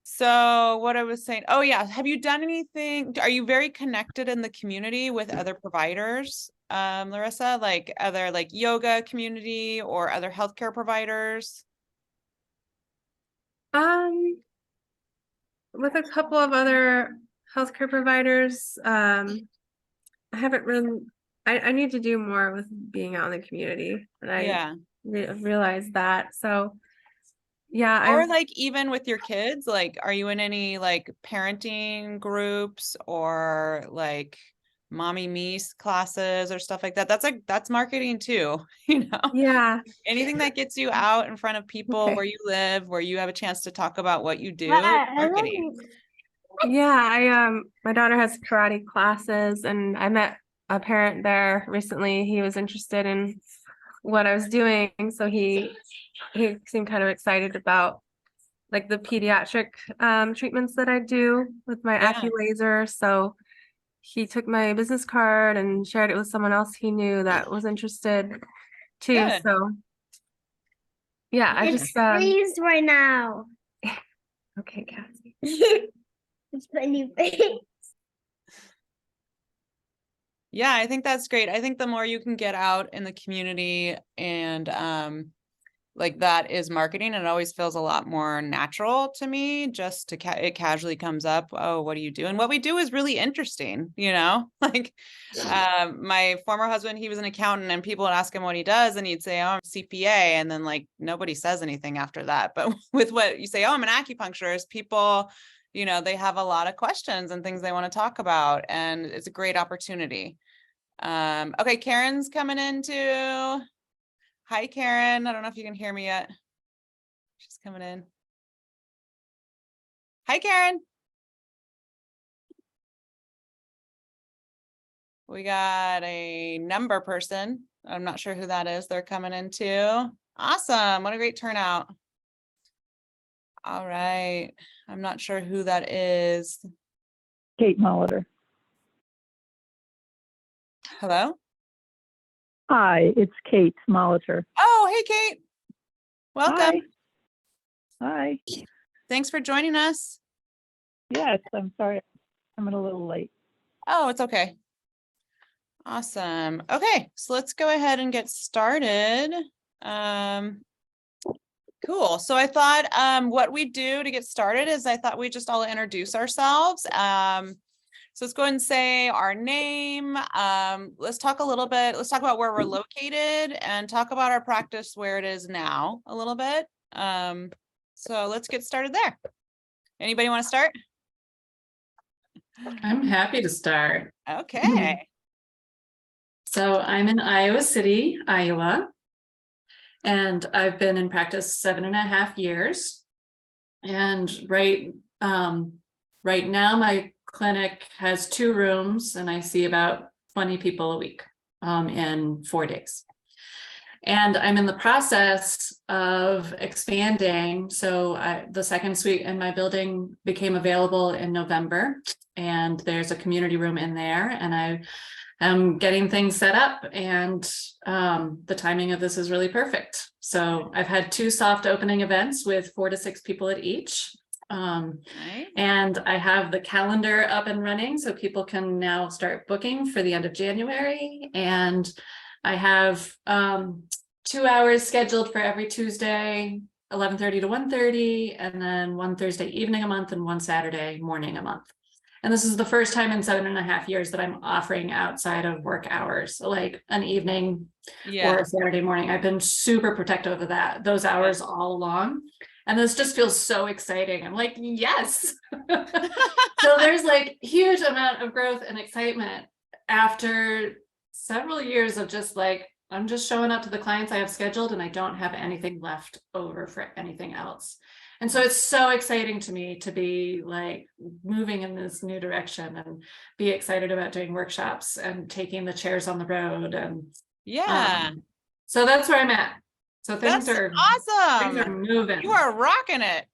So what I was saying, oh yeah, have you done anything? Are you very connected in the community with other providers, Larissa, like other like yoga community or other healthcare providers? With a couple of other healthcare providers, I haven't really, I need to do more with being out in the community, and I realized that. So yeah, Or like even with your kids, like are you in any like parenting groups or like mommy me classes or stuff like that? That's marketing too, you know? yeah. Anything that gets you out in front of people Okay. where you live, where you have a chance to talk about what you do, Yeah, marketing. my daughter has karate classes, and I met a parent there recently. He was interested in what I was doing, so he seemed kind of excited about like the pediatric treatments that I do with my Yeah, AccuLaser. So he took my business card and shared it with someone else he knew that was interested too. good. So yeah, I It's just freeze right now. okay, Cassie. It's funny face. Yeah, I think that's great. I think the more you can get out in the community and like that is marketing. It always feels a lot more natural to me, just to it casually comes up. Oh, what do you do? And what we do is really interesting, you know? Like my former husband, he was an accountant, and people would ask him what he does, and he'd say, oh, I'm a CPA, and then like nobody says anything after that. But with what you say, oh, I'm an acupuncturist, people, you know, they have a lot of questions and things they want to talk about, and it's a great opportunity. Okay, Karen's coming in too. Hi, Karen. I don't know if you can hear me yet. She's coming in. Hi, Karen. We got a number person. I'm not sure who that is. They're coming in too. Awesome. What a great turnout. All right. I'm not sure who that is. Kate Molitor. Hello? Hi, it's Kate Molitor. Oh, hey, Kate. Welcome. Hi. Thanks for joining us. Yes, I'm sorry. I'm a little late. Oh, it's okay. Awesome. Okay, so let's go ahead and get started. Cool. So I thought what we do to get started is I thought we'd just all introduce ourselves. So let's go ahead and say our name. Let's talk about where we're located and talk about our practice where it is now a little bit. So let's get started there. Anybody want to start? I'm happy to start. Okay. So I'm in Iowa City, Iowa, and I've been in practice 7.5 years. And right now my clinic has 2 rooms, and I see about 20 people a week in 4 days. And I'm in the process of expanding. So the second suite in my building became available in November, and there's a community room in there, and I am getting things set up, and the timing of this is really perfect. So I've had 2 soft opening events with 4 to 6 people at each. And I have the calendar up and running, so people can now start booking for the end of January. And I have 2 hours scheduled for every Tuesday, 11:30 to 1:30, and then 1 Thursday evening a month and 1 Saturday morning a month. And this is the first time in 7.5 years that I'm offering outside of work hours, so like an evening or a Saturday morning. I've been super protective of those hours all along. And this just feels so exciting. I'm like, yes. So there's like huge amount of growth and excitement after several years of just like, I'm just showing up to the clients I have scheduled, and I don't have anything left over for anything else. And so it's so exciting to me to be like moving in this new direction and be excited about doing workshops and taking the chairs on the road. And so that's where I'm at. So things are awesome. Things are moving. You are rocking it.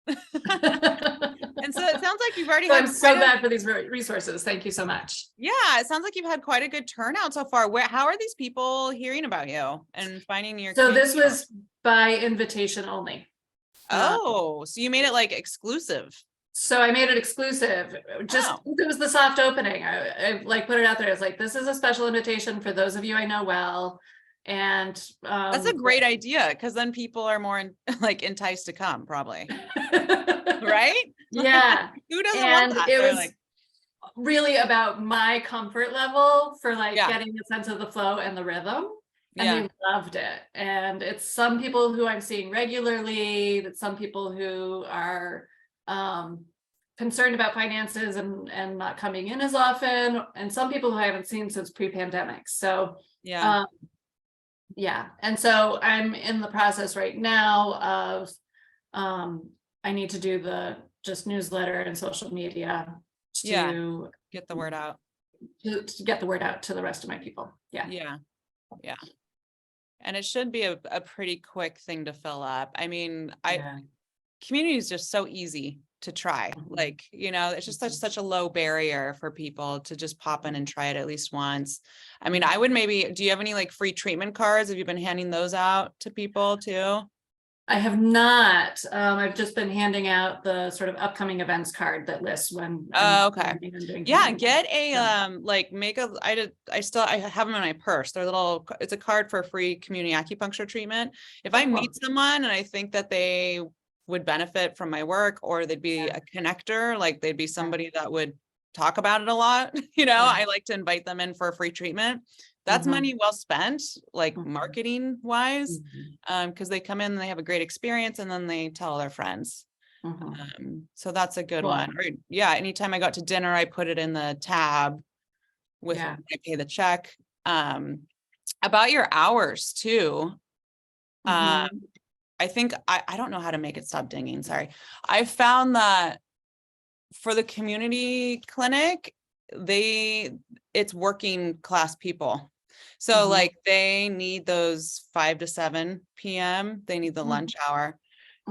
And so it sounds like you've already had. I'm so glad for these resources. Thank you so much. Yeah, it sounds like you've had quite a good turnout so far. How are these people hearing about you and finding your? So this was by invitation only. Oh, so you made it like exclusive. So I made it exclusive, just, Oh. it was the soft opening. I like put it out there. It's like, this is a special invitation for those of you I know well. And That's a great idea, because then people are more like enticed to come, probably. Right? Yeah. Who doesn't And want that? it They're was like, really about my comfort level for like Yeah. getting a sense of the flow and the rhythm. And yeah, they loved it. And it's some people who I'm seeing regularly, that some people who are concerned about finances and not coming in as often, and some people who I haven't seen since pre-pandemic. So yeah, yeah, and so I'm in the process right now of I need to do the just newsletter and social media Yeah. to get the word out. to get the word out to the rest of my people. Yeah. Yeah, yeah. And it should be a pretty quick thing to fill up. I mean, Yeah. community is just so easy to try. Mhm. Like, it's just such a low barrier for people to just pop in and try it at least once. I mean, I would maybe, do you have any like free treatment cards? Have you been handing those out to people too? I have not. I've just been handing out the sort of upcoming events card that lists when Oh, okay. planning on doing Yeah, community. get a Yeah. like make a I have them in my purse. They're little, it's a card for free community acupuncture treatment. If I cool. meet someone and I think that they would benefit from my work, or they'd be Yeah. a connector, like they'd be somebody that would talk about it a lot, I like to invite them in for a free treatment. That's Mhm. money well spent, like Mhm. marketing wise, Mhm. because they come in and they have a great experience and then they tell their friends. Mhm. So that's a good Cool. one. Or yeah, anytime I got to dinner, I put it in the tab with Yeah. when I pay the check. About your hours too. Mhm. I think I don't know how to make it stop dinging. Sorry. I found that for the community clinic, it's working class people. So Mhm. like they need those 5 to 7 p.m. They need the Mhm. lunch hour.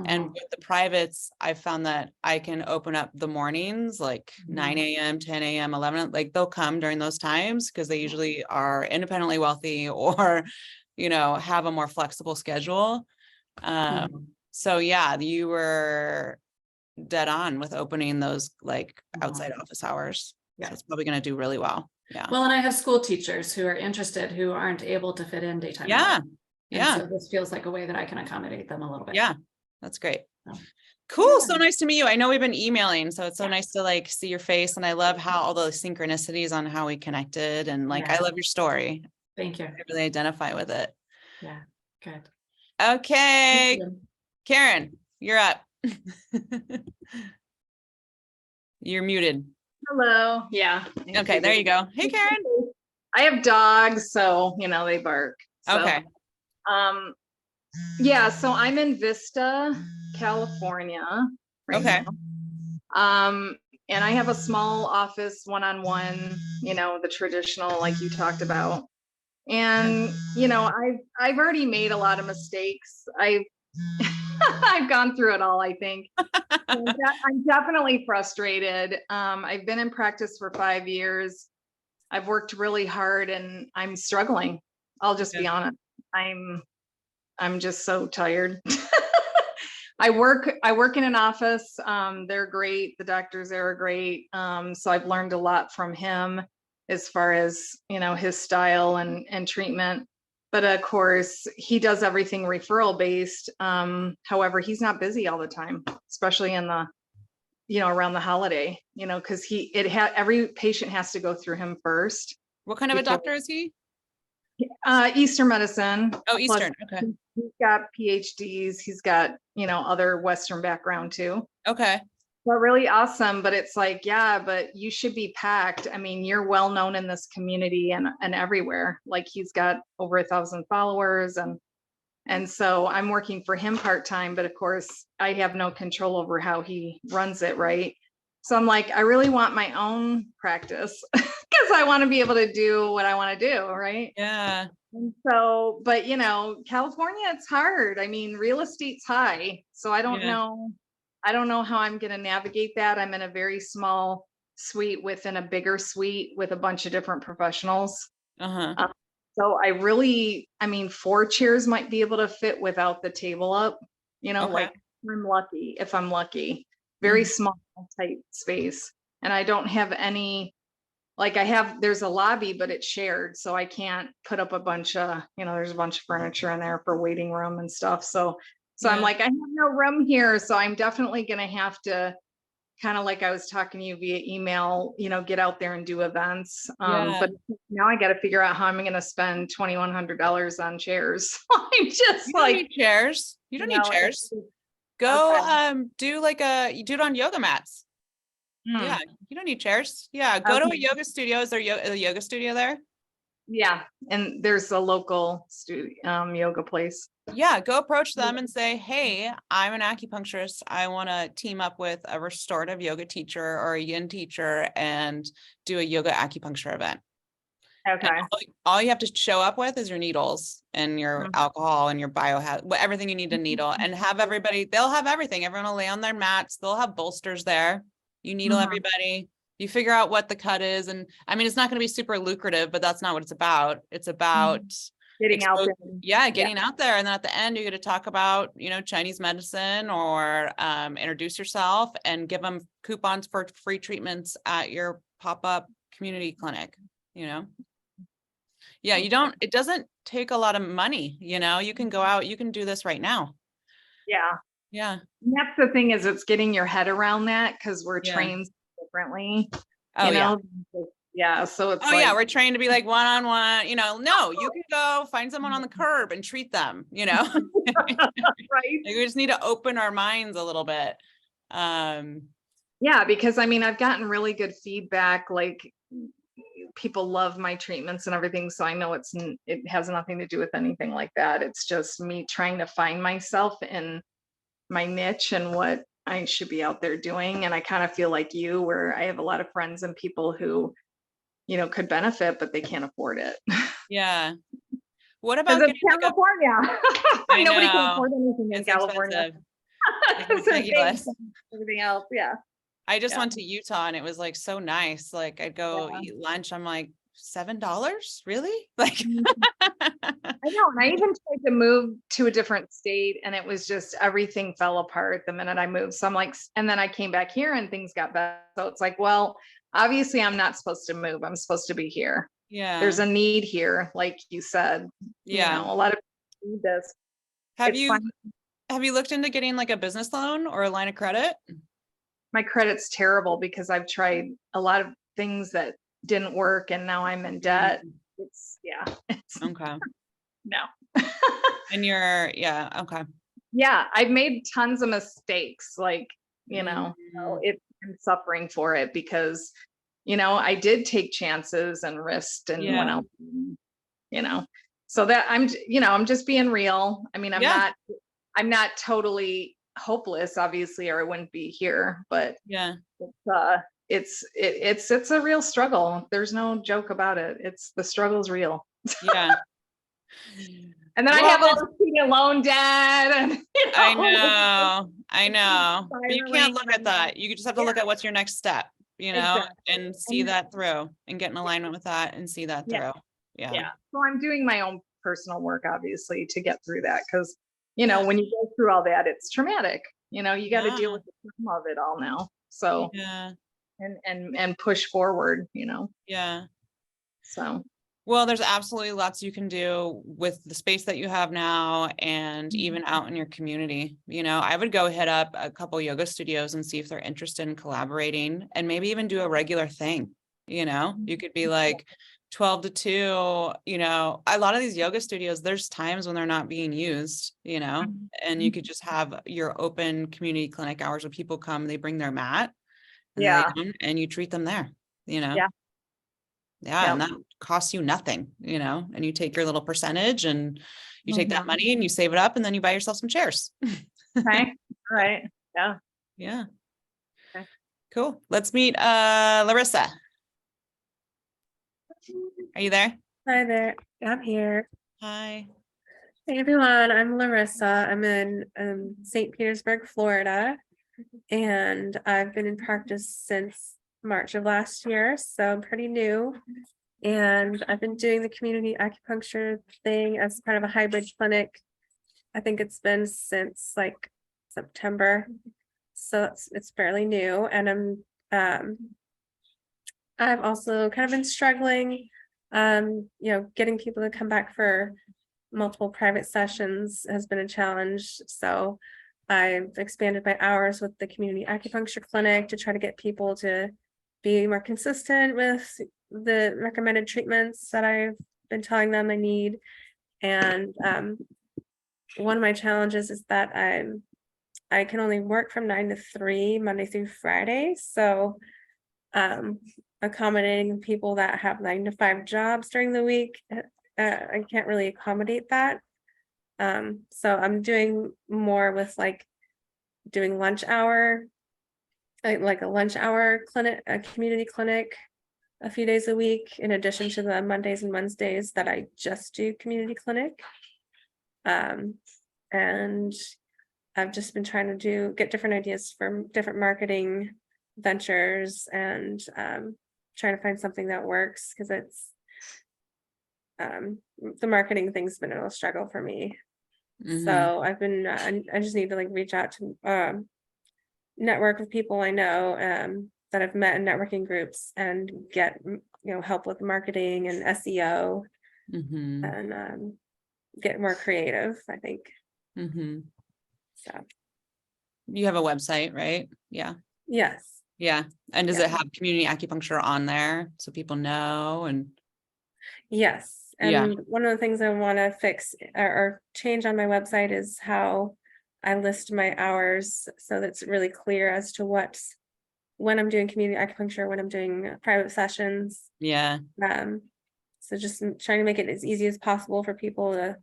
And Mhm. with the privates, I found that I can open up the mornings, like 9 a.m., 10 a.m., 11, like they'll come during those times because they usually are independently wealthy or, have a more flexible schedule. Mhm. So yeah, you were dead on with opening those like outside Mhm. office hours. Yeah. So it's probably going to do really well. Yeah. Well, and I have school teachers who are interested, who aren't able to fit in daytime. Yeah. hours. And Yeah. so this feels like a way that I can accommodate them a little bit. Yeah. That's great. So, Cool. yeah. So nice to meet you. I know we've been emailing, so it's so nice to like see your face. And I love how all the synchronicities on how we connected. And like, I Yeah. love your story. Thank you. I really identify with it. Yeah. Good. Okay. Thank you. Karen, you're up. You're muted. Hello. Yeah. Okay, there you go. Hey, Karen. I have dogs, so they bark. So, Okay. yeah, so I'm in Vista, California right Okay. now. And I have a small office one-on-one, the traditional like you talked about. And I've already made a lot of mistakes. I've gone through it all, I think. I'm definitely frustrated. I've been in practice for 5 years. I've worked really hard and I'm struggling. I'll just be honest. I'm just so tired. I work in an office. They're great. The doctors there are great. So I've learned a lot from him as far as, his style and treatment. But of course, he does everything referral based. However, he's not busy all the time, especially in the around the holiday, because every patient has to go through him first. What kind of a Before- doctor is he? Eastern medicine. Oh, Plus, Eastern. Okay. he's got PhDs. He's got, other Western background too. Okay. But really awesome. But it's like, yeah, but you should be packed. I mean, you're well known in this community and everywhere. Like he's got over 1,000 followers and so I'm working for him part-time, but of course I have no control over how he runs it, right? So I'm like, I really want my own practice because I want to be able to do what I want to do, right? Yeah. And so, but California, it's hard. I mean, real estate's high. So I don't Yeah. know. I don't know how I'm going to navigate that. I'm in a very small suite within a bigger suite with a bunch of different professionals. Uh-huh. So I mean, 4 chairs might be able to fit without the table up, Okay. like I'm lucky, if I'm lucky. Very small, tight space. And I don't have any, like there's a lobby, but it's shared. So I can't put up a bunch of, there's a bunch of furniture in there for waiting room and stuff. So I'm Yeah. like, I have no room here. So I'm definitely going to have to kind of like I was talking to you via email, get out there and do events. Yeah. But now I got to figure out how I'm going to spend $2,100 on chairs. I'm just You don't like, need chairs. You don't need chairs. Go do you do it on yoga mats. Yeah, you don't need chairs. Yeah, go to a Okay. yoga studio. Is there a yoga studio there? Yeah. And there's a local yoga place. Yeah, go approach them and say, hey, I'm an acupuncturist. I want to team up with a restorative yoga teacher or a yin teacher and do a yoga acupuncture event. And Okay. all you have to show up with is your needles and your alcohol and your everything you need to needle, and have everybody, they'll have everything. Everyone will lay on their mats. They'll have bolsters there. You needle everybody. You figure out what the cut is. And I mean, it's not going to be super lucrative, but that's not what it's about. It's about Getting out there. getting out there. And then at the end, you get to talk about, Chinese medicine or introduce yourself and give them coupons for free treatments at your pop-up community clinic, Yeah, it doesn't take a lot of money, you can go out, you can do this right now. Yeah. Yeah. And that's the thing, is it's getting your head around that, because we're Yeah. trained differently. Oh, yeah. Yeah. So it's Oh, yeah. We're trained to be like one-on-one, no, you can go find someone on the curb and treat them, right. We just need to open our minds a little bit. Yeah, because I mean, I've gotten really good feedback. Like, people love my treatments and everything. So I know it has nothing to do with anything like that. It's just me trying to find myself in my niche and what I should be out there doing. And I kind of feel like you, where I have a lot of friends and people who, could benefit, but they can't afford it. Yeah. What Because about it's getting like California. I Nobody know. can afford anything in It's California. expensive. Because they're big ridiculous. and everything else. Yeah. I just Yeah. went to Utah and it was like so nice. Like I'd go eat lunch. I'm like, $7? Really? Like I know. And I even tried to move to a different state, and it was just everything fell apart the minute I moved. So I'm like, and then I came back here and things got better. So it's like, well, obviously I'm not supposed to move. I'm supposed to be here. Yeah. There's a need here, like you said. Yeah. A lot of people need this. Have It's you fine. have you looked into getting like a business loan or a line of credit? My credit's terrible because I've tried a lot of things that didn't work, and now I'm in debt. It's Okay. no. And okay. Yeah, I've made tons of mistakes. Like, Mhm. I'm suffering for it because, I did take chances and risked and went Yeah. out, so that I'm just being real. I mean, Yeah. I'm not totally hopeless, obviously, or I wouldn't be here, but Yeah. it's a real struggle. There's no joke about it. The struggle's real. Yeah. And then I Well, have all the student loan debt, and I know. But you can't look at that. You just have to look at what's your next step, Exactly. and see that through and get in alignment with that and see that Yeah. through. Yeah. Yeah. So I'm doing my own personal work, obviously, to get through that, because Yeah. when you go through all that, it's traumatic. You got to Yeah. deal with the trauma of it all now. So Yeah. and push forward. Yeah. So Well, there's absolutely lots you can do with the space that you have now and even out in your community. I would go hit up a couple yoga studios and see if they're interested in collaborating and maybe even do a regular thing. You could be like 12 to 2, a lot of these yoga studios, there's times when they're not being used, and you could just have your open community clinic hours where people come, they bring their mat and and you treat them there, Yeah. Yeah, and that costs you nothing, and you take your little percentage and you take that money and you save it up and then you buy yourself some chairs. Okay. All right. Yeah. Yeah. Okay. Cool. Let's meet Larissa. Are you there? Hi there, I'm here. Hi. Hey everyone, I'm Larissa. I'm in St. Petersburg, Florida, and I've been in practice since March of last year, so I'm pretty new. And I've been doing the community acupuncture thing as part of a hybrid clinic. I think it's been since like September. So it's fairly new, and I've also kind of been struggling, getting people to come back for multiple private sessions has been a challenge. So I've expanded my hours with the community acupuncture clinic to try to get people to be more consistent with the recommended treatments that I've been telling them I need. And one of my challenges is that I can only work from 9 to 3 Monday through Friday. So accommodating people that have 9 to 5 jobs during the week, I can't really accommodate that. So I'm doing more with like doing lunch hour, like a lunch hour clinic, a community clinic a few days a week, in addition to the Mondays and Wednesdays that I just do community clinic. And I've just been trying to get different ideas for different marketing ventures, and trying to find something that works, because it's the marketing thing's been a little struggle for me. Mhm. So I've been I just need to like reach out to network with people I know that I've met in networking groups, and get help with marketing and SEO, Mhm. and get more creative, I think. Mhm. So You have a website, right? Yeah. yes. Yeah. And does Yeah. it have community acupuncture on there so people know? And Yes, Yeah. and one of the things I want to fix or change on my website is how I list my hours, so that's really clear as to when I'm doing community acupuncture, when I'm doing private sessions. yeah. So just trying to make it as easy as possible for people to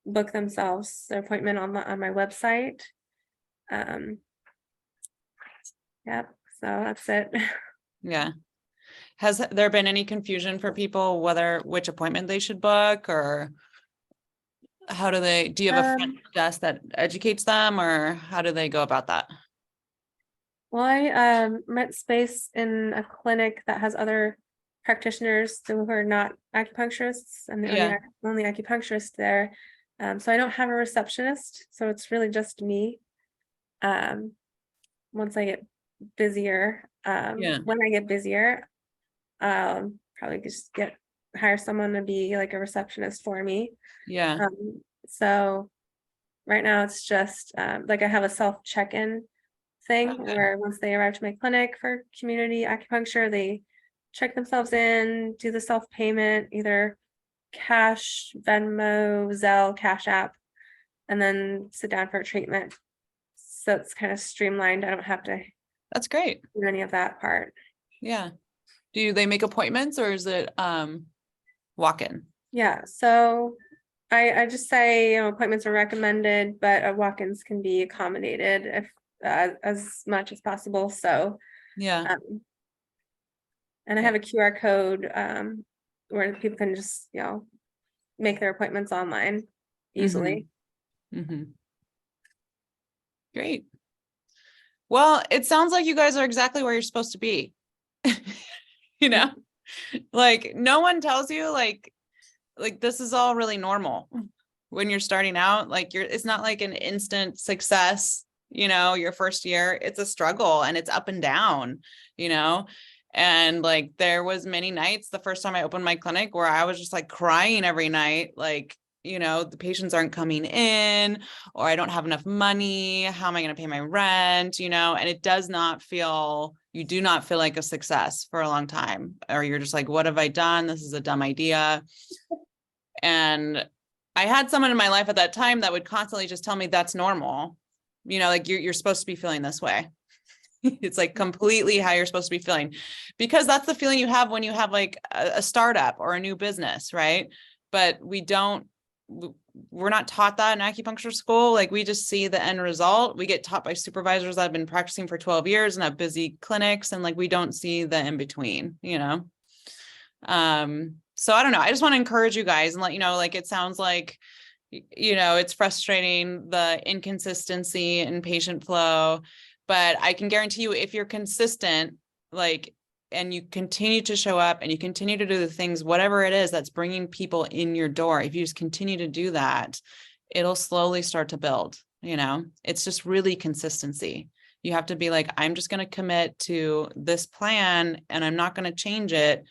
book themselves their appointment on my website. Yep, so that's it. Yeah. Has there been any confusion for people which appointment they should book, or do you have a front desk that educates them, or how do they go about that? Well, I rent space in a clinic that has other practitioners who are not acupuncturists. I'm the Yeah. only acupuncturist there. So I don't have a receptionist, so it's really just me. Once I get busier, Yeah. when I get busier, probably just hire someone to be like a receptionist for me. Yeah. So right now it's just like I have a self check-in thing where once they arrive to my clinic for community acupuncture, they check themselves in, do the self payment, either cash, Venmo, Zelle, Cash App, and then sit down for a treatment. So it's kind of streamlined. I don't have to That's great. do any of that part. Yeah. Do they make appointments, or is it walk-in? Yeah, so I just say appointments are recommended, but walk-ins can be accommodated if as much as possible. So Yeah. and I have a QR code where people can just make their appointments online easily. Mm-hmm. Great. Well, it sounds like you guys are exactly where you're supposed to be. Like no one tells you like this is all really normal when you're starting out. Like it's not like an instant success, your first year. It's a struggle, and it's up and down, and like there was many nights the first time I opened my clinic where I was just like crying every night, like the patients aren't coming in, or I don't have enough money. How am I going to pay my rent? And you do not feel like a success for a long time, or you're just like, what have I done? This is a dumb idea. And I had someone in my life at that time that would constantly just tell me that's normal. Like you're supposed to be feeling this way. It's like completely how you're supposed to be feeling, because that's the feeling you have when you have like a startup or a new business, right? But we're not taught that in acupuncture school. Like we just see the end result. We get taught by supervisors that have been practicing for 12 years and have busy clinics, and like we don't see the in between, so I don't know. I just want to encourage you guys and let you know, like, it sounds like, it's frustrating, the inconsistency in patient flow, but I can guarantee you, if you're consistent, like, and you continue to show up and you continue to do the things, whatever it is that's bringing people in your door, if you just continue to do that, it'll slowly start to build. you know, it's just really consistency. You have to be like, I'm just going to commit to this plan and I'm not going to change it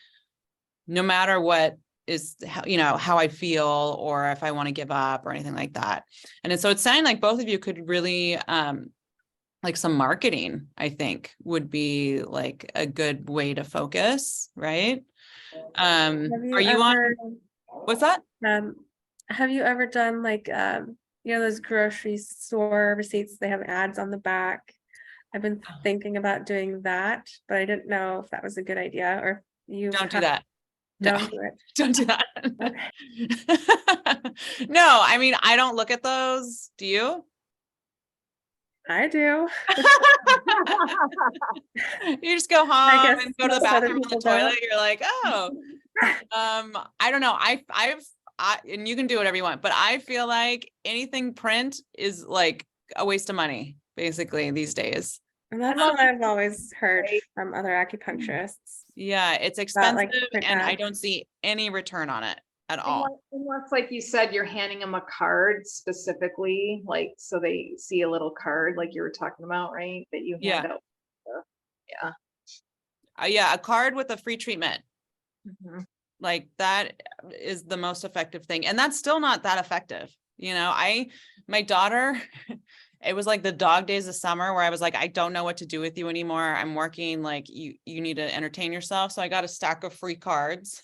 no matter what is, you know, how I feel or if I want to give up or anything like that. And so it's sounding like both of you could really, like some marketing, I think would be like a good way to focus, right? Have Are you on, ever, what's that? have you ever done like, you know, those grocery store receipts, they have ads on the back? I've been thinking about doing that, but I didn't know if that was a good idea or if you Don't do that. No. don't do it. Don't do that. Okay. No, I mean, I don't look at those. Do you? I do. You just go I home guess and go to the most other bathroom on the people don't. toilet. You're like, oh, I don't know. And you can do whatever you want, but I feel like anything print is like a waste of money, basically these days. And that's what I've always heard from other acupuncturists. Yeah, it's About, expensive like, print and I ads. don't see any return on it at all. Unless, like you said, you're handing them a card specifically, like, so they see a little card like you were talking about, right? That you hand out. Yeah, a card with a free treatment. Mhm. Like that is the most effective thing. And that's still not that effective. You know, my daughter, it was like the dog days of summer where I was like, I don't know what to do with you anymore. I'm working, like you need to entertain yourself. So I got a stack of free cards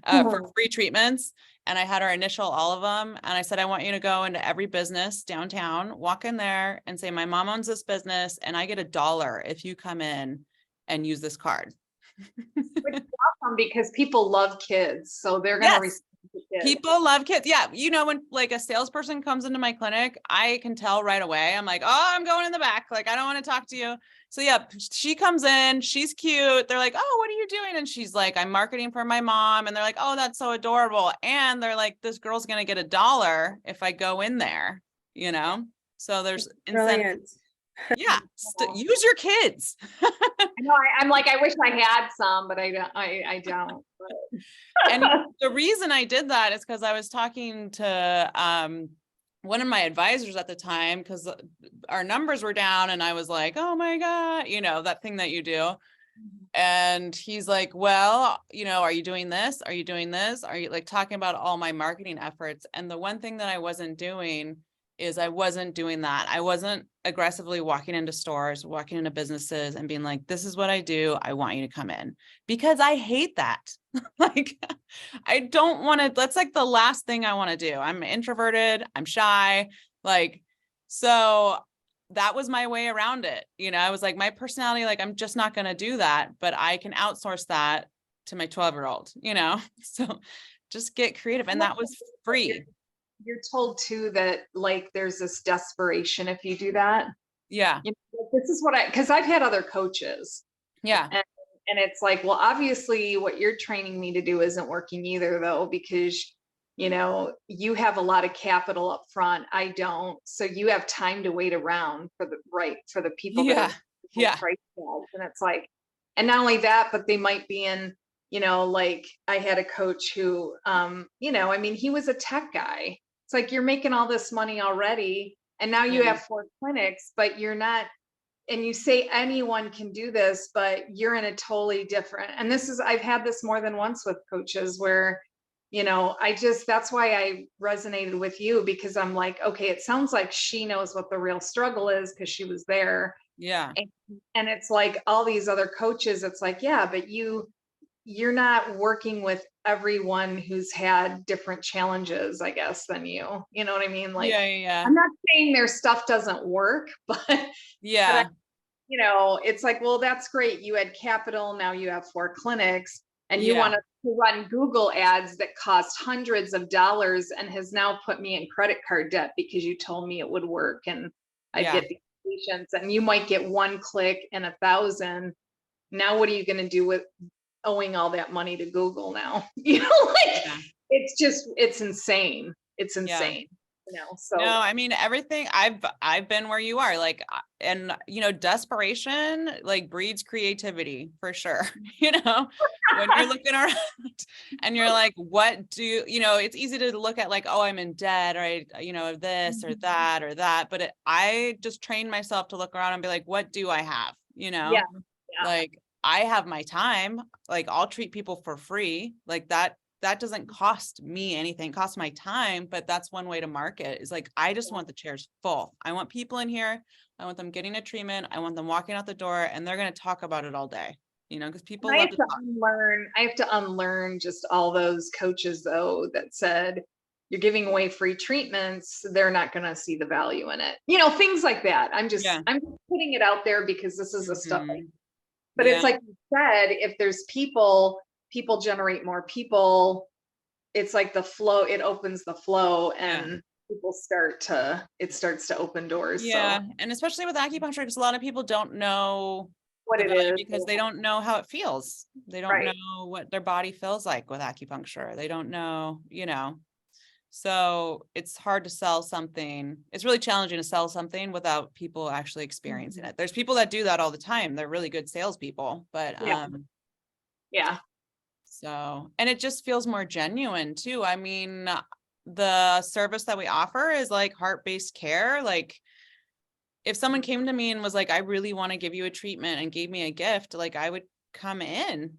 for free treatments. And I had her initial all of them. And I said, I want you to go into every business downtown, walk in there and say, my mom owns this business and I get $1 if you come in and use this card. Which is awesome because people love kids, so they're gonna Yes. respect the kids. People love kids. Yeah. You know, when like a salesperson comes into my clinic, I can tell right away. I'm like, oh, I'm going in the back. Like, I don't want to talk to you. So yeah, she comes in, she's cute. They're like, oh, what are you doing? And she's like, I'm marketing for my mom. And they're like, oh, that's so adorable. And they're like, this girl's going to get $1 if I go in there, you know? So there's incentive. Brilliant. Yeah. Use your kids. I know, I'm like, I wish I had some, but I don't. And the reason I did that is because I was talking to one of my advisors at the time because our numbers were down and I was like, oh my God, you know, that thing that you do. And he's like, well, you know, are you doing this? Are you doing this? Are you like talking about all my marketing efforts? And the one thing that I wasn't doing is I wasn't doing that. I wasn't aggressively walking into stores, walking into businesses and being like, this is what I do. I want you to come in because I hate that. Like, I don't want to, that's like the last thing I want to do. I'm introverted. I'm shy. Like, so that was my way around it. You know, I was like, my personality, like, I'm just not going to do that, but I can outsource that to my 12-year-old, you know? So just get creative. And that was free. You're told too that like there's this desperation if you do that. Yeah. You know, this is what because I've had other coaches. Yeah. And it's like, well, obviously what you're training me to do isn't working either though, because you know, you have a lot of capital up front. I don't. So you have time to wait around for the people Yeah. that price tags. And it's like, and not only that, but they might be in, you know, like I had a coach who you know, I mean, he was a tech guy. It's like you're making all this money already and now you have 4 clinics, but you're not, and you say anyone can do this, but you're in a totally different, and this is, I've had this more than once with coaches where, you know, that's why I resonated with you because I'm like, okay, it sounds like she knows what the real struggle is because she was there. Yeah. And it's like all these other coaches, it's like, yeah, but you're not working with everyone who's had different challenges, I guess, than you. You know what I mean? Like, Yeah. I'm not saying their stuff doesn't work, but Yeah. you know, it's like, well, that's great. You had capital, now you have 4 clinics, and you want to run Google ads that cost hundreds of dollars and has now put me in credit card debt because you told me it would work and I get these patients, and you might get 1 click and 1,000. Now, what are you going to do with owing all that money to Google now? You know, like it's insane. It's insane. So. No, I mean, everything I've been where you are, like, and desperation like breeds creativity for sure. When you're looking around and you're like, what do it's easy to look at like, oh, I'm in debt, or this or that, but I just trained myself to look around and be like, what do I have? Yeah. Like, I have my time, like I'll treat people for free, like that doesn't cost me anything, it costs my time, but that's one way to market, is like, I just want the chairs full. I want people in here. I want them getting a treatment. I want them walking out the door, and they're going to talk about it all day, because people I love have to to talk. unlearn. I have to unlearn just all those coaches though that said you're giving away free treatments. They're not going to see the value in it. Things like that. I'm just putting it out there because this is the stuff. But it's like you said, if there's people generate more people. It's like the flow. It opens the flow, and people it starts to open doors. Yeah, So. and especially with acupuncture, because a lot of people don't know What the it value is. because they don't know how it feels. They don't Right. know what their body feels like with acupuncture. They don't know, So it's hard to sell something. It's really challenging to sell something without people actually experiencing it. There's people that do that all the time. They're really good salespeople, but Yeah. so, and it just feels more genuine too. I mean, the service that we offer is like heart-based care. Like, if someone came to me and was like, I really want to give you a treatment, and gave me a gift, like I would come in,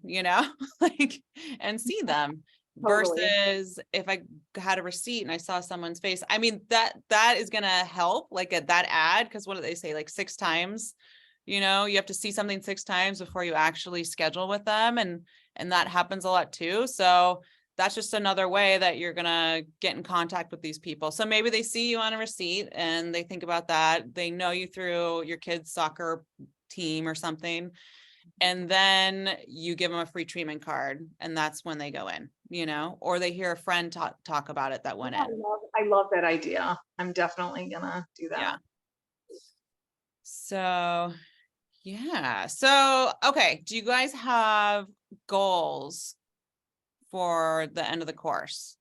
like, and see them. Totally. Versus if I had a receipt and I saw someone's face. I mean, that is going to help, like that ad. Cause what do they say? Like 6 times, you have to see something 6 times before you actually schedule with them. And that happens a lot too. So that's just another way that you're going to get in contact with these people. So maybe they see you on a receipt and they think about that. They know you through your kid's soccer team or something. And then you give them a free treatment card, and that's when they go in, or they hear a friend talk about it that went in. I love that idea. I'm definitely gonna do that. Yeah. So, yeah. So, okay. Do you guys have goals for the end of the course?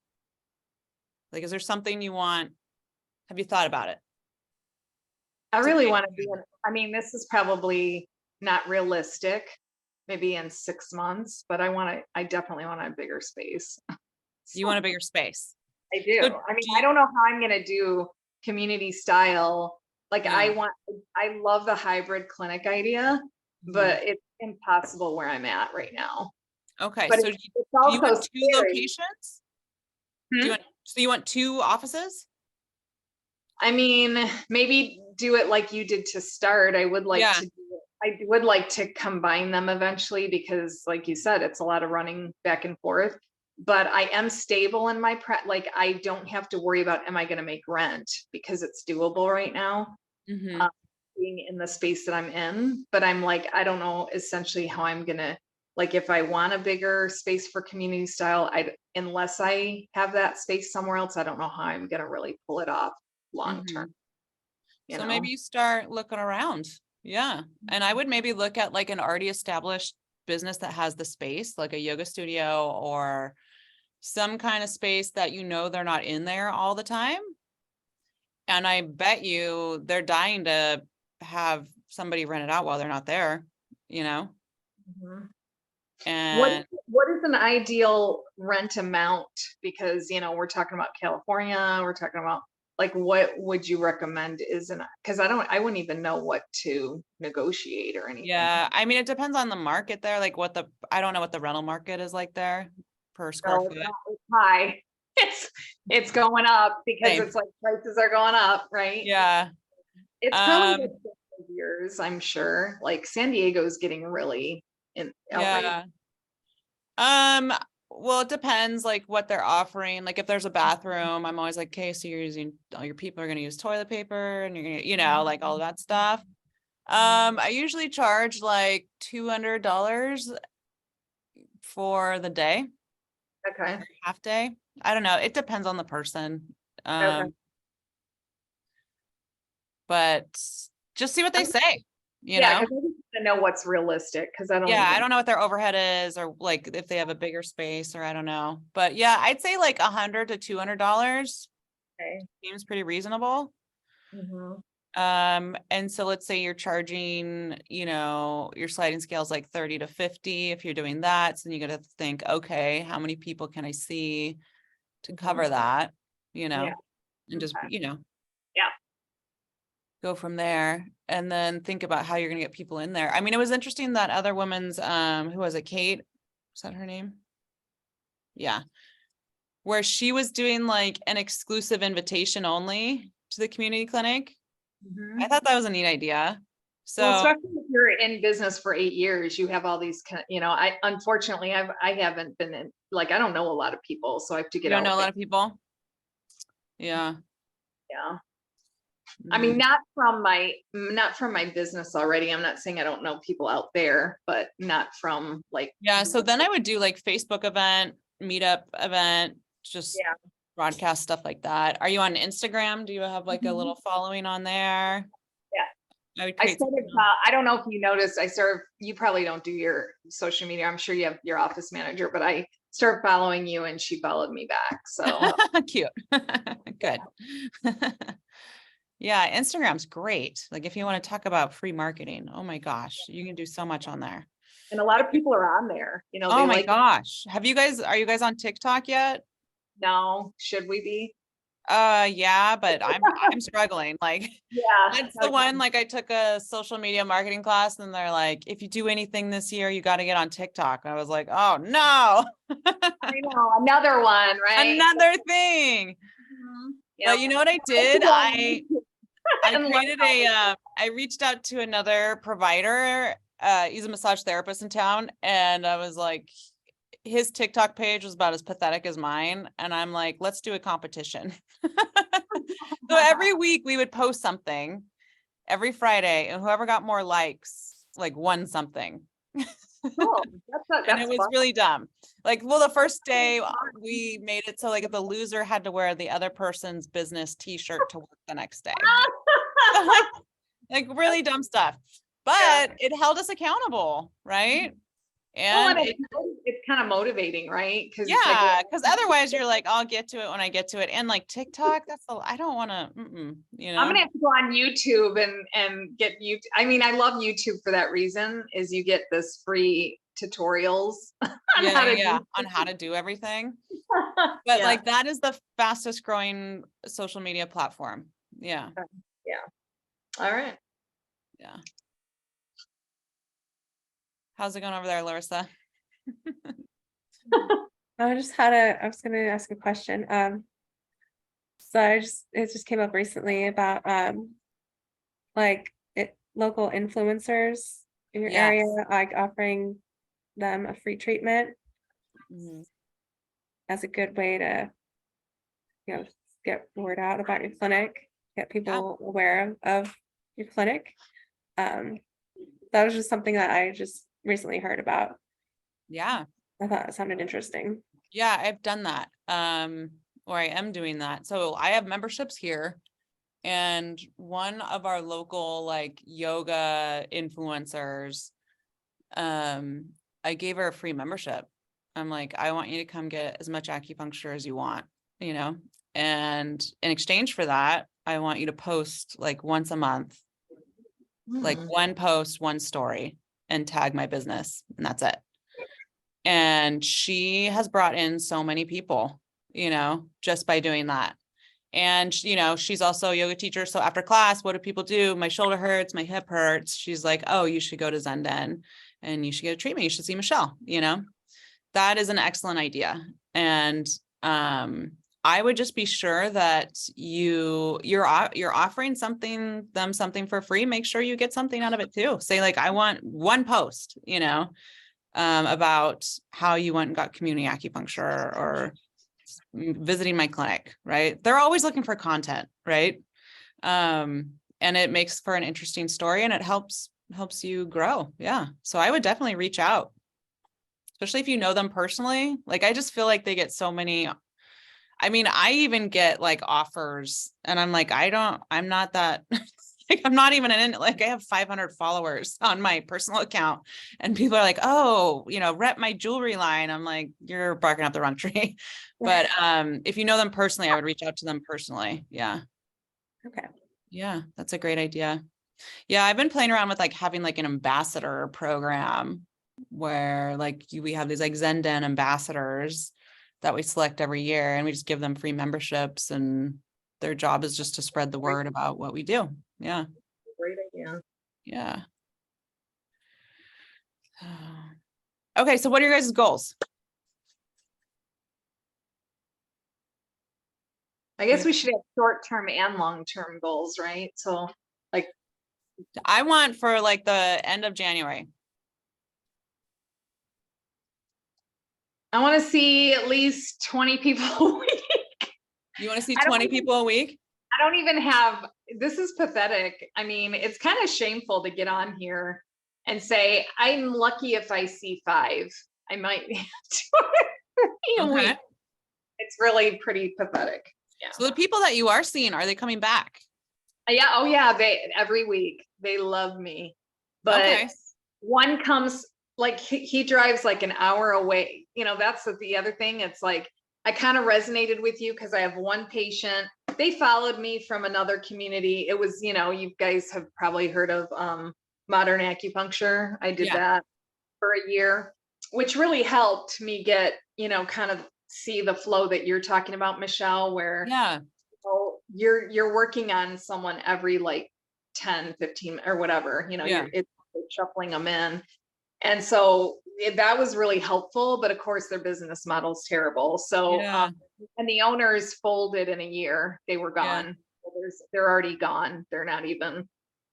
Like, is there something you want? Have you thought about it? I really want to this is probably not realistic, maybe in 6 months, but I definitely want a bigger space. You want a bigger space? I do. So I don't know how I'm going to do community style. Like I love the hybrid clinic idea, but it's impossible where I'm at right now. Okay. But So do you want 2 locations? So you want 2 offices? I mean, maybe do it like you did to start. I would like to I would like to combine them eventually, because like you said, it's a lot of running back and forth, but I am stable in my like I don't have to worry about, am I going to make rent, because it's doable right now. Being in the space that I'm in, but I'm like, I don't know essentially how I'm going to, like, if I want a bigger space for community style, unless I have that space somewhere else, I don't know how I'm going to really pull it off long term. So maybe you start looking around. Yeah. And I would maybe look at like an already established business that has the space, like a yoga studio or some kind of space that they're not in there all the time. And I bet you they're dying to have somebody rent it out while they're not there, And what is an ideal rent amount? Because we're talking about California, we're talking about, like, what would you recommend because I wouldn't even know what to negotiate or anything. Yeah, I mean, it depends on the market there, like I don't know what the rental market is like there per square foot. It's high. It's going up because it's like prices are going up, right? Yeah. It's probably years, I'm sure. Like San Diego is getting really outrageous. Well, it depends like what they're offering. Like if there's a bathroom, I'm always like, okay, so all your people are going to use toilet paper and you're going to, like all that stuff. I usually charge like $200 for the day. Okay. Half day. I don't know. It depends on the person. Okay. But just see what they say, because I just want to know what's realistic, because I don't. I don't know what their overhead is, or like if they have a bigger space, or I don't know. But yeah, I'd say like $100 to $200 Okay. Seems pretty reasonable. Mhm. And so let's say you're charging, your sliding scale is like 30 to 50. If you're doing that, so then you got to think, okay, how many people can I see to cover that, Yeah. and just, Okay. Yeah. Go from there and then think about how you're going to get people in there. I mean, it was interesting that other woman's, who was it? Kate? Is that her name? Yeah. Where she was doing like an exclusive invitation only to the community clinic. I thought that was a neat idea. So Well, especially if you're in business for 8 years, you have all these, I unfortunately, I haven't been in, like, I don't know a lot of people, so I have to you get don't out know a lot there. of people. Yeah. Yeah. I mean, not from my business already. I'm not saying I don't know people out there, but not from like. Yeah. So then I would do like Facebook event, meetup event, just Yeah. broadcast stuff like that. Are you on Instagram? Do you have like a little following on there? Yeah. I would I create started, I don't know if you noticed, you probably don't do your social media. I'm sure you have your office manager, but I started following you and she followed me back. So cute. Good. Yeah, Instagram's great. Like if you want to talk about free marketing, oh my gosh, you can do so much on there. and a lot of people are on there, Oh they my like, gosh. Are you guys on TikTok yet? no, should we be? Yeah, but I'm struggling. Like Yeah. that's the one, like I took a social media marketing class and they're like, if you do anything this year, you got to get on TikTok. I was like, oh no. I know, another one, right? Another thing. Yeah. But you know what I did? I And created I reached out to another provider. He's a massage therapist in town. And I was like, his TikTok page was about as pathetic as mine. And I'm like, let's do a competition. So every week we would post something every Friday, and whoever got more likes, like won something. cool. And it was fun. really dumb. Like, well, the first day we made it so like the loser had to wear the other person's business t-shirt to work the next day. like really dumb stuff. But it held us accountable, right? Well, And and it's kind of motivating, right? Because yeah, because otherwise you're like, I'll get to it when I get to it. And like TikTok, I don't want to, I'm gonna have to go on YouTube and get you. I mean, I love YouTube for that reason. Is you get this free tutorials on how to do everything. But Yeah. like that is the fastest growing social media platform. Yeah. All right. Yeah. How's it going over there, Larissa? I was gonna ask a question. So it just came up recently about local influencers in your area, like offering them a free treatment as a good way to, get word out about your clinic, get people aware of your clinic. That was just something that I just recently heard about. Yeah. I thought it sounded interesting. Yeah, I've done that. Or I am doing that. So I have memberships here. And one of our local like yoga influencers, I gave her a free membership. I'm like, I want you to come get as much acupuncture as you want, and in exchange for that, I want you to post like once a month, like one post, one story, and tag my business, and that's it. And she has brought in so many people, just by doing that. And, she's also a yoga teacher. So after class, what do people do? My shoulder hurts, my hip hurts. She's like, oh, you should go to Zenden and you should get a treatment. You should see Michelle, that is an excellent idea. And, I would just be sure that you're offering them something for free. Make sure you get something out of it too. Say like, I want one post, about how you went and got community acupuncture or visiting my clinic, right? They're always looking for content, right? And it makes for an interesting story and it helps you grow. Yeah. So I would definitely reach out, especially if you know them personally. Like, I just feel like they get so many. I mean, I even get like offers and I'm like, I'm not that, Like, I'm not even in, like, I have 500 followers on my personal account, and people are like, oh, rep my jewelry line. I'm like, you're barking up the wrong tree. But if you know them personally, I would reach out to them personally. Yeah. Okay. Yeah, that's a great idea. Yeah, I've been playing around with like having like an ambassador program where like we have these like Zendan ambassadors that we select every year, and we just give them free memberships, and their job is just to spread the word about what we do. Yeah. Great idea. Yeah. Okay, so what are your guys' goals? I guess we should have short-term and long-term goals, right? So like, I want for like the end of January. I want to see at least 20 people a week. You want to see I don't 20 even- people a week? I don't even have, this is pathetic. I mean, it's kind of shameful to get on here and say, I'm lucky if I see 5. I might be a Okay. week. It's really pretty pathetic. Yeah. So the people that you are seeing, are they coming back? Yeah. Oh yeah. They every week they love me, but Okay. one comes like he drives like an hour away. That's the other thing. It's like, I kind of resonated with you because I have one patient. They followed me from another community. It was, you guys have probably heard of modern acupuncture. I did Yeah. that for a year, which really helped me get, kind of see the flow that you're talking about, Michelle, where Yeah. you're working on someone every like 10, 15 or whatever, Yeah. it's shuffling them in. And so that was really helpful, but of course their business model's terrible. So, Yeah. and the owners folded in a year, they were Yeah. gone. So they're already gone. They're not even,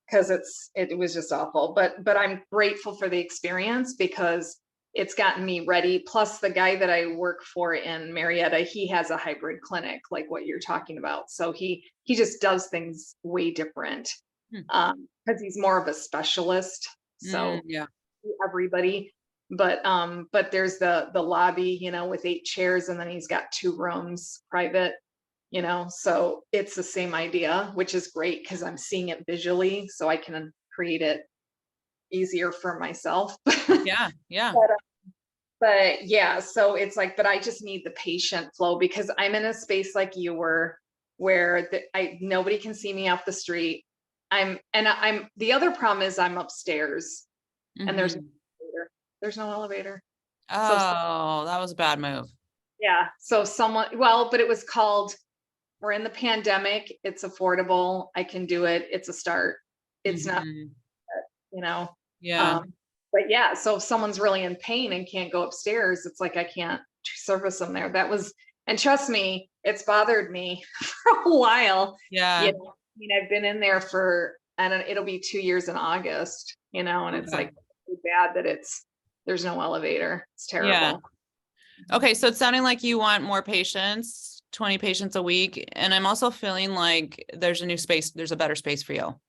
because it was just awful, but I'm grateful for the experience because it's gotten me ready. Plus the guy that I work for in Marietta, he has a hybrid clinic, like what you're talking about. So he just does things way different, because he's more of a specialist. So Yeah. everybody, but there's the lobby, with 8 chairs, and then he's got 2 rooms private, so it's the same idea, which is great because I'm seeing it visually, so I can create it easier for myself. Yeah. Yeah. But yeah, so it's like, but I just need the patient flow because I'm in a space like you were, where nobody can see me off the street. I'm the other problem is I'm upstairs and there's Mhm. no elevator. Oh, that was a bad move. Yeah. So but it was called, we're in the pandemic. It's affordable. I can do it. It's a start. It's not, Mhm. yeah. Yeah. But yeah, so if someone's really in pain and can't go upstairs, it's like, I can't service them there. And trust me, it's bothered me for a while. Yeah. I mean, I've been in there and it'll be 2 years in August, and it's Okay. like so bad that there's no elevator. It's terrible. Yeah. Okay, so it's sounding like you want more patients, 20 patients a week. And I'm also feeling like there's a better space for you.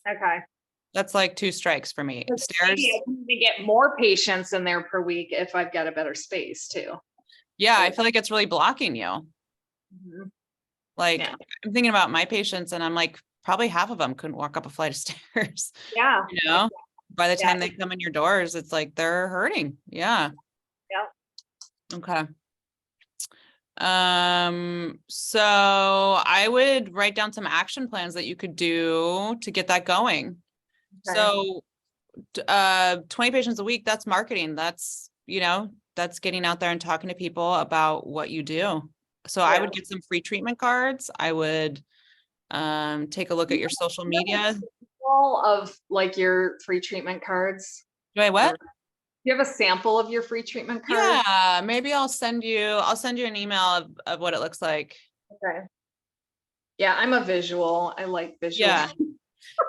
Okay. That's like 2 strikes for me. Stairs. Maybe I can even get more patients in there per week if I've got a better space too. Yeah, I feel like it's really blocking you. Mhm. Like, Yeah. I'm thinking about my patients, and I'm like, probably half of them couldn't walk up a flight of stairs. Yeah. By the Yeah. time they come in your doors, it's like they're hurting. Yeah. Yeah. Okay. So I would write down some action plans that you could do to get that going. Okay. So 20 patients a week, that's marketing. That's getting out there and talking to people about what you do. So I would get some free treatment cards. I would take a look at your social media. All of like your free treatment cards. Do I what? Do you have a sample of your free treatment card? Yeah, maybe I'll send you an email of what it looks like. Okay. Yeah, I'm a visual. I like visual. Yeah.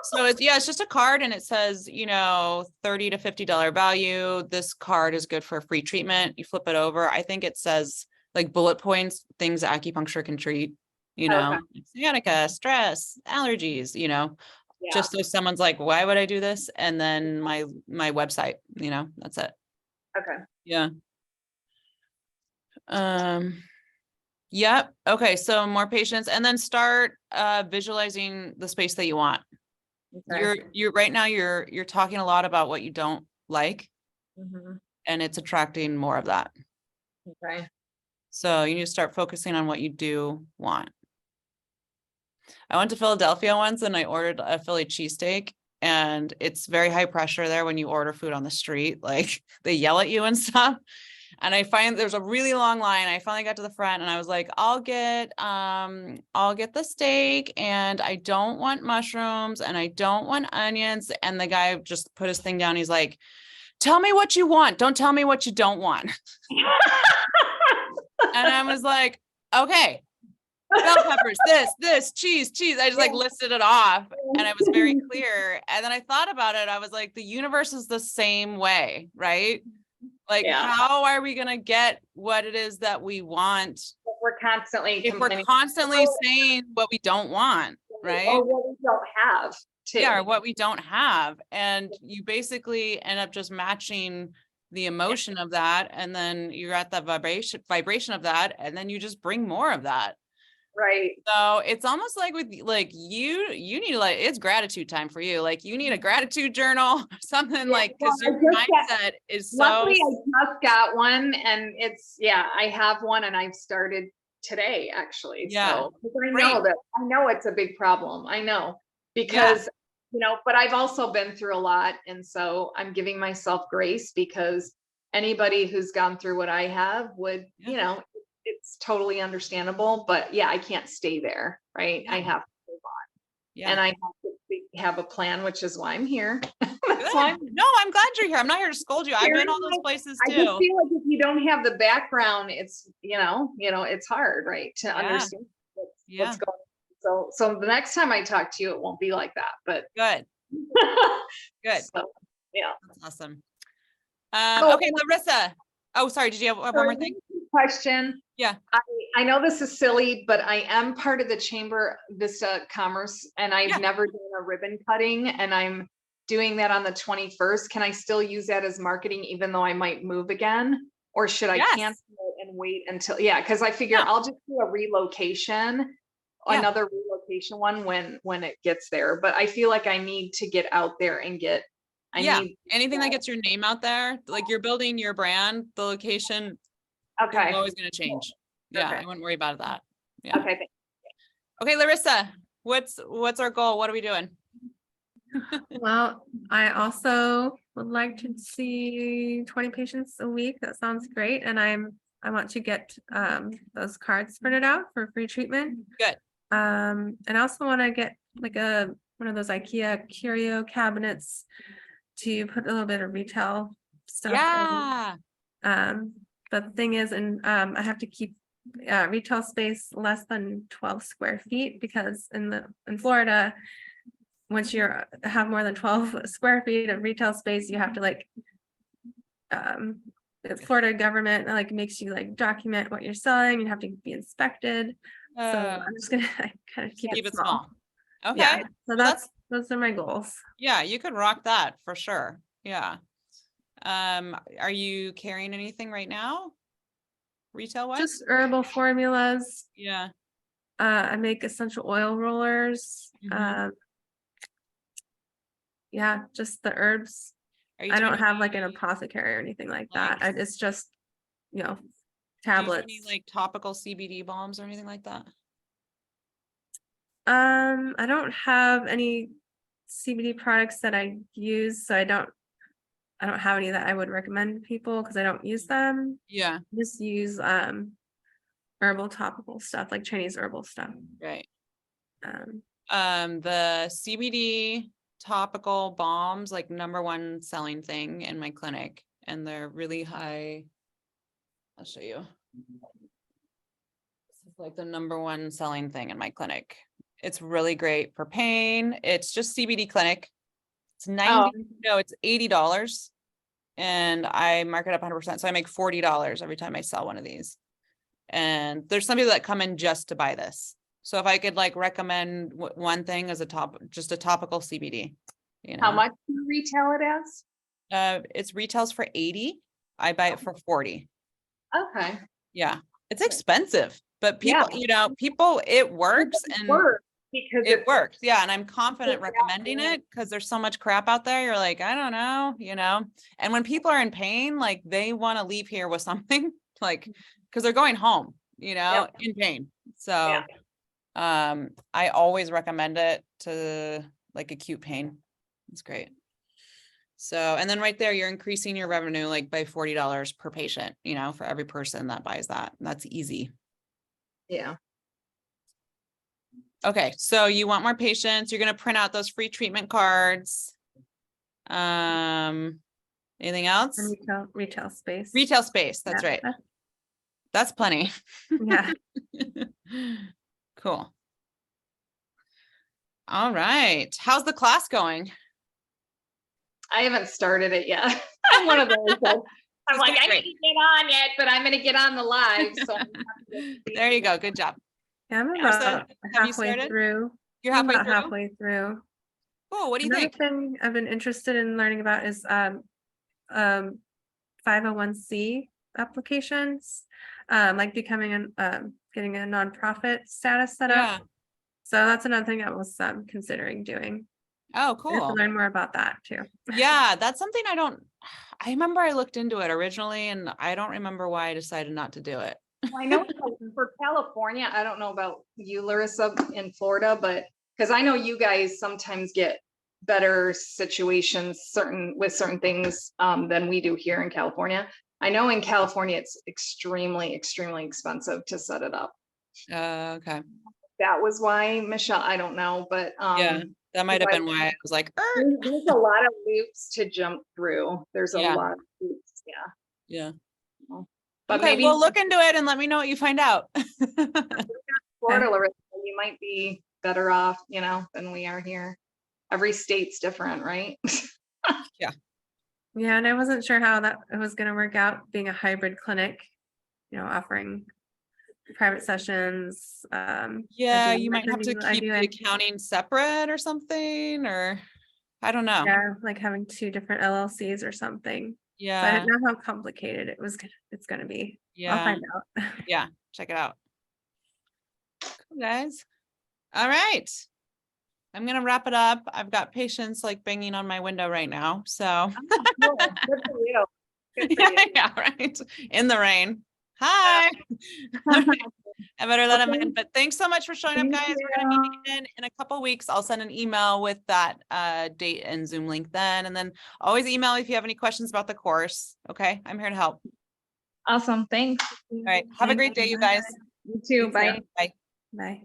So it's just a card, and it says, $30 to $50 value. This card is good for free treatment. You flip it over. I think it says like bullet points, things acupuncture can treat, sciatica, stress, allergies, Yeah. just so someone's like, why would I do this? And then my website, that's it. Okay. Yeah. Yep. Okay. So more patients, and then start visualizing the space that you want. You're right now, you're talking a lot about what you don't like, Mhm. and it's attracting more of that. Okay. So you need to start focusing on what you do want. I went to Philadelphia once and I ordered a Philly cheesesteak, and it's very high pressure there when you order food on the street. Like they yell at you and stuff. And I find there's a really long line. I finally got to the front and I was like, I'll get the steak, and I don't want mushrooms and I don't want onions. And the guy just put his thing down. He's like, tell me what you want. Don't tell me what you don't want. And I was like, okay, bell peppers, this, cheese. I just like listed it off, and it was very clear. And then I thought about it. I was like, the universe is the same way, right? Like, Yeah. how are we going to get what it is that we want We're constantly if we're complaining constantly saying what we don't want, right? or what we don't have too. Yeah, or what we don't have. And you basically end up just matching the emotion of that, and then you're at the vibration of that, and then you just bring more of that. Right. So it's almost like with like you need to, like, it's gratitude time for you. Like you need a gratitude journal or something, like, because well, your I just mindset is so Luckily, I just got one, and I have one, and I've started today actually. Yeah. So 'cause I know it's a big problem. I know because but I've also been through a lot, and so I'm giving myself grace, because anybody who's gone through what I have would, it's totally understandable. But yeah, I can't stay there, right? I have to move on, and I have to have a plan, which is why I'm here. That's why I'm glad you're here. I'm not here to scold you. I've been all those places I too. just feel like if you don't have the background, it's it's hard, right, to understand what's going on. So the next time I talk to you, it won't be like that. But Good. Good. So, yeah. That's awesome. Oh, okay, Larissa. Oh, sorry. Did you have one more thing? Question. Yeah. I know this is silly, but I am part of the Chamber Vista Commerce, and I've never done a ribbon cutting, and I'm doing that on the 21st. Can I still use that as marketing, even though I might move again? Or should I cancel it and wait until, because I figure I'll just do a relocation, another relocation one when it gets there. But I feel like I need to get out there and anything that gets your name out there, like you're building your brand, the location is always going to change. Yeah, I wouldn't worry about that. Yeah. Okay. Thanks. Okay, Larissa, what's our goal? What are we doing? Well, I also would like to see 20 patients a week. That sounds great. And I want to get those cards printed out for free treatment. Good. And I also want to get like one of those IKEA curio cabinets to put a little bit of retail stuff in. But the thing is, I have to keep retail space less than 12 square feet, because in Florida, once you have more than 12 square feet of retail space, you have to the Florida government makes you document what you're selling. You have to be inspected. So I'm just gonna kind of keep it small. Okay. Yeah. So those are my goals. Yeah, you could rock that for sure. Yeah. Are you carrying anything right now? Retail wise? Just herbal formulas. Yeah. I make essential oil rollers. Yeah, just the herbs. I don't have an apothecary or anything like that. It's just, tablets. Do you have any topical CBD balms or anything like that? I don't have any CBD products that I use, so I don't have any that I would recommend people, because I don't use them. Yeah. I just use herbal topical stuff, like Chinese herbal stuff. Right. The CBD topical balms, #1 selling thing in my clinic, and they're really high. I'll show you. This is the #1 selling thing in my clinic. It's really great for pain. It's just CBD clinic. It's it's $80, and I mark it up 100%. So I make $40 every time I sell one of these. And there's some people that come in just to buy this. So if I could recommend one thing as just a topical CBD, How much do you retail it as? It's retails for $80. I buy it for $40. Okay. Yeah. It's expensive, but people, it works. And because it worked. Yeah. And I'm confident Yeah, recommending yeah. it because there's so much crap out there. You're like, I don't know, and when people are in pain, like they want to leave here with something like, because they're going home, Yep. in pain. So, I always recommend it to like acute pain. It's great. So, and then right there, you're increasing your revenue like by $40 per patient, for every person that buys that. That's easy. Yeah. Okay, so you want more patients, you're gonna print out those free treatment cards. Anything else? And retail space. Retail space, that's Yeah. right. That's plenty. Yeah. Cool. All right, how's the class going? I haven't started it yet. I'm one of those. I'm like, I need to get on it, but I'm gonna get on the live. So There you go, good job. Yeah, I'm Yeah, so about have you halfway started? through. You're I'm halfway about through? halfway through. Cool, what do you Another think? thing I've been interested in learning about is 501c applications, like becoming getting a nonprofit status set Yeah. up. So that's another thing I was considering doing. Oh, I have to cool. learn more about that too. Yeah, that's something I remember I looked into it originally and I don't remember why I decided not to do it. I know for California, I don't know about you, Larissa, in Florida, but because I know you guys sometimes get better situations with certain things than we do here in California. I know in California, it's extremely, extremely expensive to set it up. Okay. That was why, Michelle, I don't know, but Yeah, that might have been why I was like, there's a lot of loops to jump through. There's a Yeah. lot of loops, yeah. but Okay, maybe well, look into it and let me know what you find out. Florida, Larissa, you might be better off, than we are here. Every state's different, right? Yeah, and I wasn't sure how that it was going to work out being a hybrid clinic, offering private sessions. Yeah, I do you might have to marketing, I keep do the an- accounting separate or something, or I don't know. Yeah, like having 2 different LLCs or something. So I Yeah, didn't know how complicated it's gonna be. I'll yeah, find out. yeah. Check it out. Cool, guys. All right. I'm gonna wrap it up. I've got patients like banging on my window right now, so Good for you. Good for you. yeah, right. In the rain. Hi. I better let them in. But thanks so much for showing up, Thank guys. We're gonna meet again in a couple weeks. I'll send an email with that date and Zoom link then. And then always email if you have any questions about the course. Okay, I'm here to help. Awesome. Thanks. All right. Have a great day, you guys. You too. Bye. Bye. Bye.